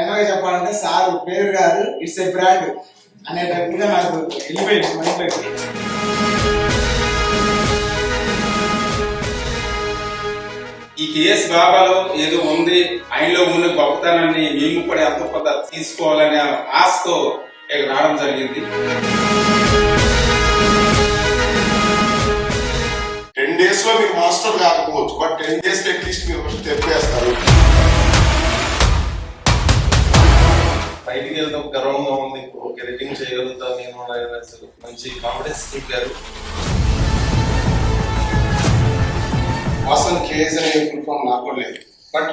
Final గా చెప్పాలంటే sir పేరు కాదు, ఇట్స్ ఏ బ్రాండ్ అనేటట్టుగా నాకు వెళ్ళిపోయింది మైండ్లోకి. ఈ కేఎస్ బాబాలో ఏదో ఉంది, ఆయనలో ఉన్న గొప్పతనాన్ని మేము కూడా ఎంతో కొంత తీసుకోవాలనే ఆశతో రావడం జరిగింది. 10 days లో మీరు మాస్టర్ కాకపోవచ్చు, బట్ 10 days అట్లీస్ట్ మీరు ఫస్ట్ తెప్పేస్తారు. బయటికి వెళ్తే గర్వంగా ఉంది, ఓకే రైటింగ్ చేయగలుగుతా నేను, మంచి కాన్ఫిడెన్స్ చెప్పారు. అసలు కేఎస్ అనే ఫుల్ ఫామ్ నాకు లేదు, but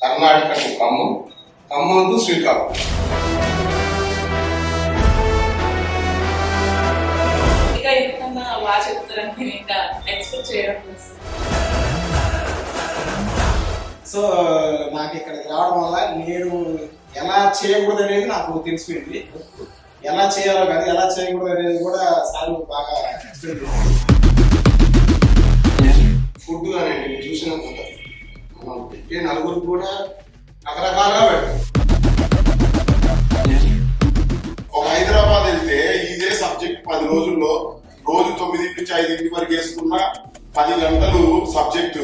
Karnataka to Khammam, Khammam to Srikakulam. బాగా చెప్తారని నేను ఇంకా ఎక్స్పెక్ట్ చేయడం. సో నాకు ఇక్కడికి రావడం వల్ల నేను ఎలా చేయకూడదు అనేది నాకు తెలిసిపోయింది. ఎలా చేయాలో కాదు, ఎలా చేయకూడదు అనేది కూడా సార్ బాగా ఎక్స్ప్లెయిన్ చేశారు. ఫుడ్ కానీ నేను చూసినంత మనం పెట్టే నలుగురు కూడా రకరకాలుగా పెడతాం. ఒక హైదరాబాద్ వెళ్తే ఇదే సబ్జెక్ట్ 10 రోజుల్లో రోజు 9 నుంచి 5 వరకు వేసుకున్న 10 గంటలు సబ్జెక్టు.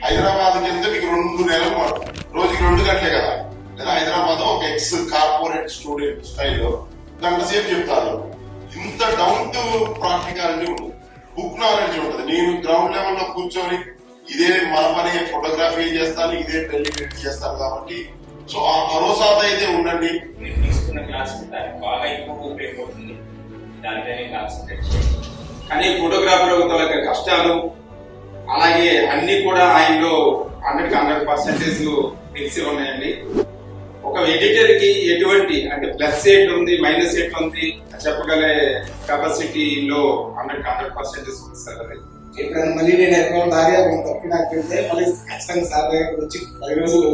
హైదరాబాద్కి వెళ్తే మీకు 2 నెలలు పడుతుంది, రోజుకి 2 గంటలే కదా. లేదా హైదరాబాద్ ఒక ఎక్స్ కార్పొరేట్ స్టూడెంట్ స్టైల్లో గంట సేపు చెప్తారు. ఇంత డౌన్ టు ప్రాక్టికాలిటీ ఉంటుంది, బుక్ నాలెడ్జ్ ఉంటుంది. నేను గ్రౌండ్ లెవెల్లో కూర్చొని ఇదే మన పని ఫోటోగ్రఫీ చేస్తాను, ఇదే పెళ్లి చేస్తాను కాబట్టి సో ఆ భరోసాతో అయితే ఉండండి. తీసుకున్న క్లాస్ బాగా ఎక్కువ ఉపయోగపడుతుంది, దానిపైన కాన్సన్ట్రేట్ చేయండి. కానీ ఫోటోగ్రాఫర్ యొక్క కష్టాలు అలాగే అన్ని కూడా ఆయనలో 100% తెలిసి ఉన్నాయండి. ఒక ఎడిటర్ కి ఎటువంటి అంటే ప్లస్ ఎట్ ఉంది, మైనస్ ఎట్ ఉంది చెప్పగలే కెపాసిటీలో 100% ఉంది సార్. అది ఎప్పుడైనా మళ్ళీ నేను అకౌంట్ దాగా తప్పి నాకు పెడితే మళ్ళీ ఖచ్చితంగా సార్ దగ్గర వచ్చి 10 రోజులు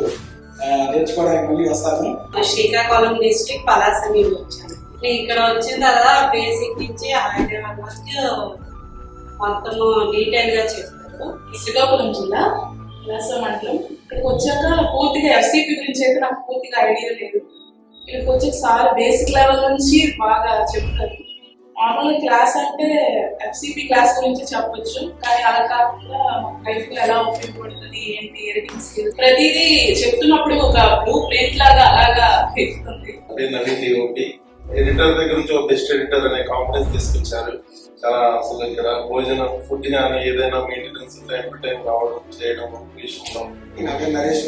నేర్చుకోవడానికి మళ్ళీ వస్తాను. శ్రీకాకుళం డిస్ట్రిక్ట్ పలాసని వచ్చాను. ఇక్కడ వచ్చిన తర్వాత బేసిక్ నుంచి హైదరాబాద్ వరకు మొత్తం డీటెయిల్ గా చెప్తారు. శ్రీకాకుళం జిల్లా పలాస మండలం. ఇక్కడికి వచ్చాక పూర్తిగా ఎఫ్సిపి గురించి అయితే నాకు పూర్తిగా ఐడియా లేదు. ఇక్కడికి వచ్చాక సార్ బేసిక్ లెవెల్ నుంచి బాగా చెప్తారు. నార్మల్ క్లాస్ అంటే ఎఫ్సిపి క్లాస్ గురించి చెప్పొచ్చు, కానీ అలా కాకుండా లైఫ్ లో ఎలా ఉపయోగపడుతుంది, ఏంటి ఎడిటింగ్ స్కిల్ ప్రతిదీ చెప్తున్నప్పుడు ఒక బ్లూ ప్రింట్ లాగా అలాగా ఎక్కుతుంది. అదే నవీన్ డిఓపి ఎడిటర్ దగ్గర నుంచి ఒక బెస్ట్ ఎడిటర్ అనే కాన్ఫిడెన్స్ తీసుకొచ్చారు. చాలా అసలు ఇక్కడ భోజనం ఫుడ్ కానీ ఏదైనా మెయింటెనెన్స్ టైం టు టైం రావడం చేయడం విషయంలో. నా పేరు నరేష్,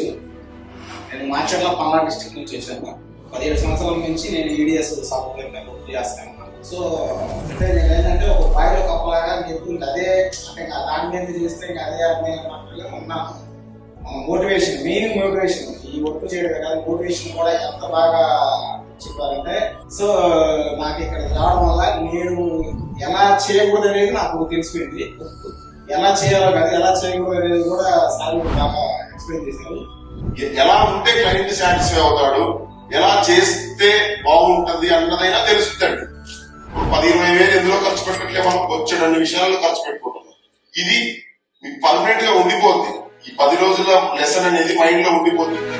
నేను మాచర్ల పల్నాడు డిస్ట్రిక్ట్ నుంచి వచ్చాను. 17 సంవత్సరాల నుంచి నేను ఈడిఎస్ సాఫ్ట్వేర్ వర్క్ చేస్తాను. సో అంటే నేను ఏంటంటే ఒక బాయిలో కప్పలాగా ఎప్పుడు అదే అంటే దాని మీద చేస్తే ఇంకా అదే అన్నట్టుగా ఉన్నాను. మోటివేషన్, మెయిన్ మోటివేషన్ ఈ వర్క్ చేయడం కాదు, మోటివేషన్ కూడా ఎంత బాగా చెప్పారంటే. సో నాకు ఇక్కడ రావడం వల్ల నేను ఎలా చేయకూడదు అనేది నాకు తెలిసిపోయింది. ఎలా చేయాలో కాదు, ఎలా చేయకూడదు అనేది కూడా సార్ బాగా ఎక్స్ప్లెయిన్ చేశారు. ఎలా ఉంటే క్లయింట్ సాటిస్ఫై అవుతాడు, ఎలా చేస్తే బాగుంటుంది అన్నదైనా తెలుస్తుందండి. 10-20 వేలు ఎందులో ఖర్చు పెట్టట్లే, మనం వచ్చేటన్ని విషయాల్లో ఖర్చు పెట్టుకుంటున్నాం. ఇది మీకు పర్మనెంట్ గా ఉండిపోద్ది. ఈ 10 రోజుల లెసన్ అనేది మైండ్ లో ఉండిపోతుంది.